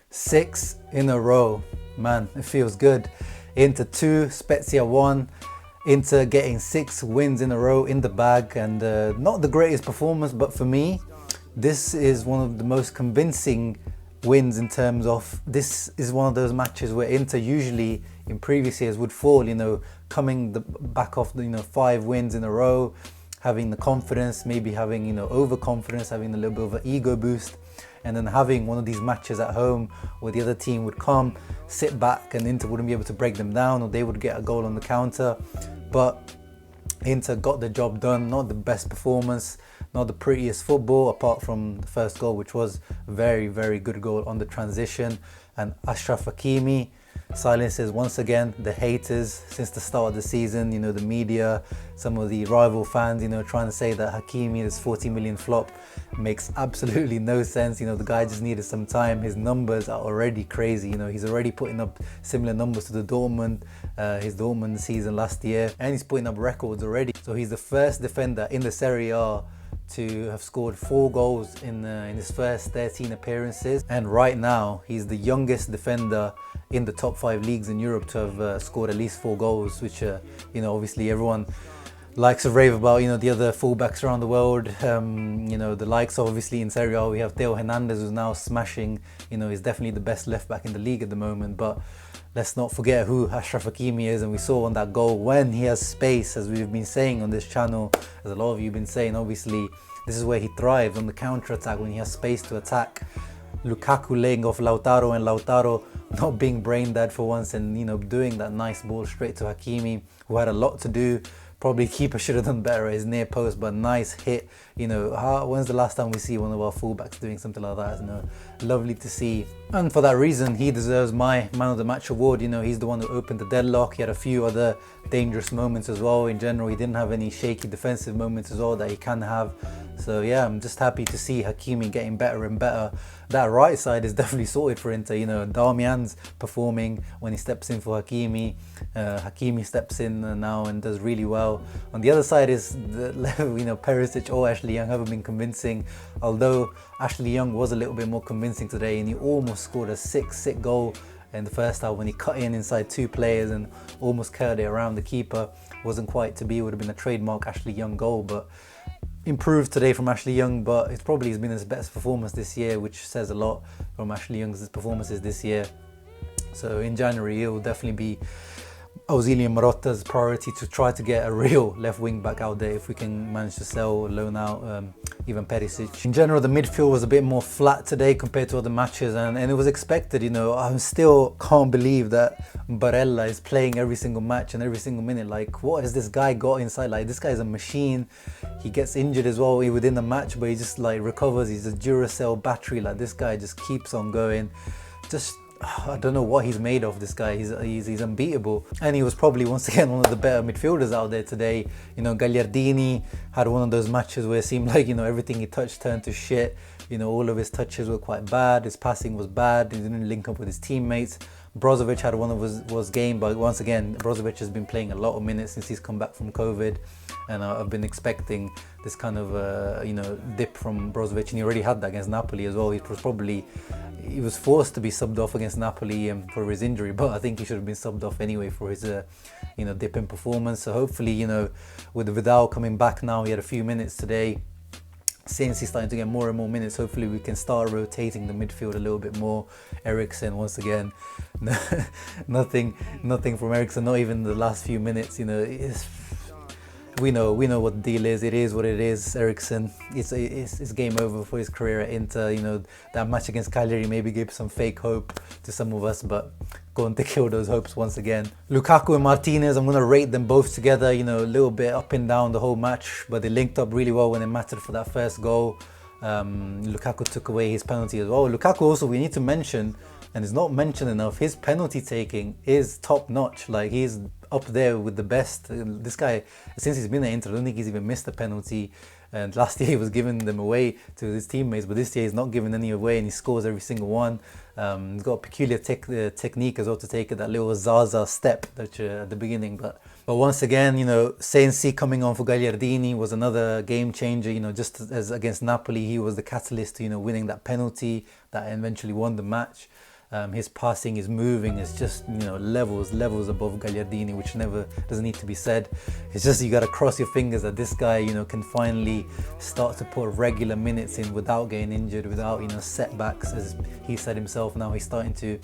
6 in a row. Man, it feels good. Inter 2, Spezia 1. Inter getting 6 wins in a row in the bag, and not the greatest performance, but for me, this is one of the most convincing wins in terms of this is one of those matches where Inter usually in previous years would fall, coming back off the 5 wins in a row, having the confidence, maybe having overconfidence, having a little bit of an ego boost, and then having one of these matches at home where the other team would come, sit back, and Inter wouldn't be able to break them down, or they would get a goal on the counter. But Inter got the job done. Not the best performance, not the prettiest football, apart from the first goal, which was a very, very good goal on the transition. And Achraf Hakimi silences once again the haters since the start of the season. The media, some of the rival fans, trying to say that Hakimi, this 40 million flop, makes absolutely no sense. The guy just needed some time. His numbers are already crazy. He's already putting up similar numbers to his Dortmund season last year, and he's putting up records already. So he's the first defender in the Serie A to have scored 4 goals in his first 13 appearances, and right now he's the youngest defender in the top 5 leagues in Europe to have scored at least 4 goals, which obviously everyone likes to rave about. The other fullbacks around the world, the likes of, obviously in Serie A we have Theo Hernandez, who's now smashing. He's definitely the best left back in the league at the moment, but let's not forget who Achraf Hakimi is. And we saw on that goal, when he has space, as we've been saying on this channel, as a lot of you have been saying, obviously this is where he thrives, on the counter attack, when he has space to attack. Lukaku laying off Lautaro, and Lautaro not being brain dead for once, and doing that nice ball straight to Hakimi, who had a lot to do. Probably keeper should have done better at his near post, but nice hit. When's the last time we see one of our fullbacks doing something like that? Lovely to see. And for that reason, he deserves my man of the match award. He's the one who opened the deadlock. He had a few other dangerous moments as well. In general, he didn't have any shaky defensive moments as well that he can have. So yeah, I'm just happy to see Hakimi getting better and better. That right side is definitely sorted for Inter. Darmian's performing when he steps in for Hakimi. Hakimi steps in now and does really well. On the other side is Perisic or Ashley Young haven't been convincing. Although Ashley Young was a little bit more convincing today, and he almost scored a sick goal in the first half when he cut in inside 2 players and almost curled it around the keeper. Wasn't quite to be. It would have been a trademark Ashley Young goal, but improved today from Ashley Young. But it's probably been his best performance this year, which says a lot from Ashley Young's performances this year. So in January, it will definitely be Auxilio Marotta's priority to try to get a real left wing back out there if we can manage to sell or loan out even Perisic. In general, the midfield was a bit more flat today compared to other matches, and it was expected. I still can't believe that Barella is playing every single match and every single minute. Like, what has this guy got inside? Like, this guy's a machine. He gets injured as well within the match, but he just recovers. He's a Duracell battery. Like, this guy just keeps on going. I don't know what he's made of, this guy. He's unbeatable, and he was probably once again one of the better midfielders out there today. Gagliardini had one of those matches where it seemed like everything he touched turned to shit. All of his touches were quite bad. His passing was bad. He didn't link up with his teammates. Brozovic had one of his game, but once again, Brozovic has been playing a lot of minutes since he's come back from COVID, and I've been expecting this kind of dip from Brozovic, and he already had that against Napoli as well. He was forced to be subbed off against Napoli for his injury, but I think he should have been subbed off anyway for his dip in performance. So hopefully, with Vidal coming back now, he had a few minutes today. Since he's starting to get more and more minutes, hopefully we can start rotating the midfield a little bit more. Eriksen, once again, nothing from Eriksen, not even the last few minutes. We know what the deal is. It is what it is. Eriksen, it's game over for his career at Inter. That match against Cagliari maybe gave some fake hope to some of us, but going to kill those hopes once again. Lukaku and Martinez, I'm going to rate them both together. A little bit up and down the whole match, but they linked up really well when it mattered for that first goal. Lukaku took away his penalty as well. Lukaku also, we need to mention, and it's not mentioned enough, his penalty taking is top notch. Like, he's up there with the best. This guy, since he's been at Inter, I don't think he's even missed a penalty. And last year he was giving them away to his teammates, but this year he's not giving any away, and he scores every single one. He's got a peculiar technique as well to take that little Zaza step that at the beginning. But once again, Sensi coming on for Gagliardini was another game changer. Just as against Napoli, he was the catalyst to winning that penalty that eventually won the match. His passing, his moving is just, you know, levels above Gagliardini, which never doesn't need to be said. It's just you got to cross your fingers that this guy, you know, can finally start to put regular minutes in without getting injured, without, you know, setbacks. As he said himself, now he's starting to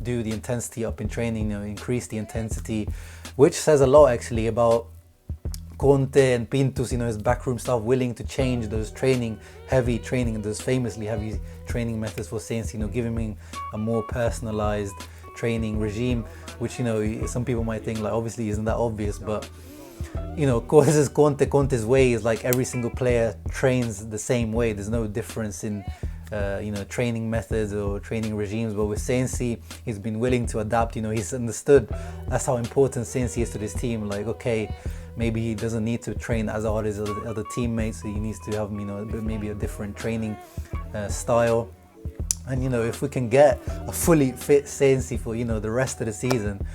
do the intensity up in training, you know, increase the intensity, which says a lot actually about Conte and Pintus, you know, his backroom staff willing to change those heavy training and those famously heavy training methods for Sensi, you know, giving him a more personalized training regime, which, you know, some people might think like obviously isn't that obvious, but you know, this is Conte's way is like every single player trains the same way. There's no difference in you know, training methods or training regimes, but with Sensi, he's been willing to adapt. You know, he's understood that's how important Sensi is to this team. Like, okay, maybe he doesn't need to train as hard as other teammates, so he needs to have, you know, maybe a different training style. And, you know, if we can get a fully fit Sensi for, you know, the rest of the season,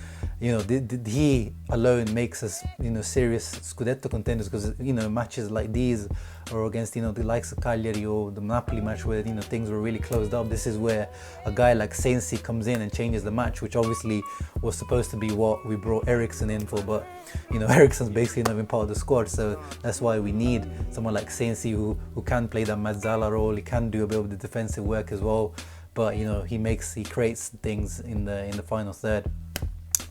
you know, he alone makes us, you know, serious Scudetto contenders, because, you know, matches like these or against, you know, the likes of Cagliari or the Napoli match where, you know, things were really closed up. This is where a guy like Sensi comes in and changes the match, which obviously was supposed to be what we brought Eriksen in for, but, you know, Eriksen's basically not been part of the squad, so that's why we need someone like Sensi who can play that Mazzala role. He can do a bit of the defensive work as well, but, you know, he creates things in the final third.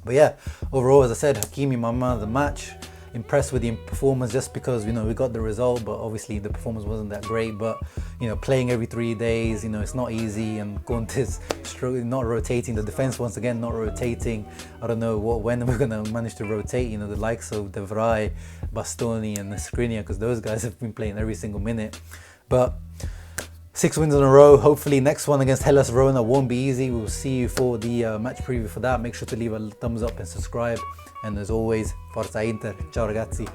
But yeah, overall, as I said, Hakimi, my man of the match. Impressed with the performance just because, you know, we got the result, but obviously the performance wasn't that great. But, you know, playing every 3 days, you know, it's not easy, and Conte's struggling, not rotating. The defense, once again, not rotating. I don't know when we're going to manage to rotate, you know, the likes of De Vrij, Bastoni and Skriniar, because those guys have been playing every single minute. But 6 wins in a row. Hopefully next one against Hellas Verona won't be easy. We'll see you for the match preview for that. Make sure to leave a thumbs up and subscribe. And as always, Forza Inter. Ciao ragazzi.